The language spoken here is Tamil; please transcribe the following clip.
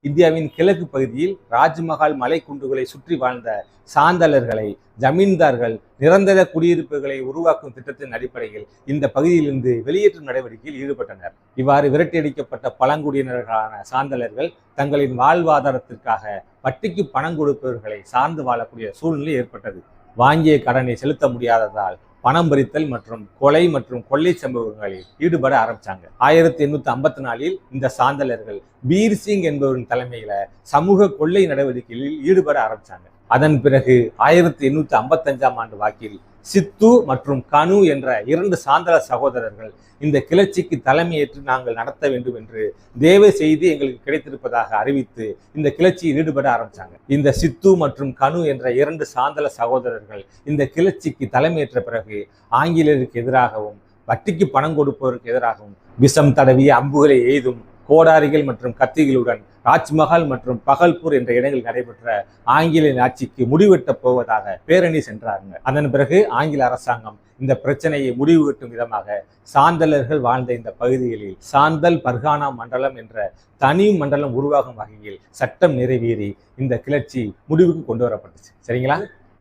இந்தியாவின் கிழக்கு பகுதியில் ராஜ்மஹால் மலை குன்றுகளை சுற்றி வாழ்ந்த சாந்தலர்களை ஜமீன்தார்கள் நிரந்தர குடியிருப்புகளை உருவாக்கும் திட்டத்தின் அடிப்படையில் இந்த பகுதியிலிருந்து வெளியேற்றும் நடவடிக்கையில் ஈடுபட்டனர். இவ்வாறு விரட்டியடிக்கப்பட்ட பழங்குடியினர்களான சாந்தலர்கள் தங்களின் வாழ்வாதாரத்திற்காக வட்டிக்கு பணம் கொடுப்பவர்களை சார்ந்து வாழக்கூடிய சூழ்நிலை ஏற்பட்டது. வாங்கிய கடனை செலுத்த முடியாததால் பணம் பறித்தல் மற்றும் கொலை மற்றும் கொள்ளை சம்பவங்களில் ஈடுபட ஆரம்பிச்சாங்க. 1854 இந்த சாந்தலர்கள் பீர் சிங் என்பவரின் தலைமையில சமூக கொள்ளை நடவடிக்கைகளில் ஈடுபட ஆரம்பிச்சாங்க. அதன் பிறகு 1855 ஆண்டு வாக்கில் சித்து மற்றும் கனு என்ற 2 சாந்தல சகோதரர்கள் இந்த கிளர்ச்சிக்கு தலைமையேற்று நாங்கள் நடத்த வேண்டும் என்று தேவ செய்தி எங்களுக்கு கிடைத்திருப்பதாக அறிவித்து இந்த கிளர்ச்சியில் ஈடுபட ஆரம்பிச்சாங்க. இந்த சித்து மற்றும் கனு என்ற 2 சாந்தல சகோதரர்கள் இந்த கிளர்ச்சிக்கு தலைமையேற்ற பிறகு ஆங்கிலேயருக்கு எதிராகவும் வட்டிக்கு பணம் கொடுப்பவருக்கு எதிராகவும் விஷம் தடவிய அம்புகளை எய்தும் கோடாரிகள் மற்றும் கத்திகளுடன் ராஜ்மஹால் மற்றும் பகல்பூர் என்ற இடங்களில் நடைபெற்ற ஆங்கிலேய ஆட்சிக்கு முடிவெட்டப் போவதாக பேரணி சென்றாங்க. அதன் பிறகு ஆங்கில அரசாங்கம் இந்த பிரச்சனையை முடிவு கட்டும் விதமாக சாந்தலர்கள் வாழ்ந்த இந்த பகுதிகளில் சாந்தல் பர்கானா மண்டலம் என்ற தனி மண்டலம் உருவாகும் வகையில் சட்டம் நிறைவேறி இந்த கிளர்ச்சி முடிவுக்கு கொண்டு வரப்பட்டுச்சு. சரிங்களா?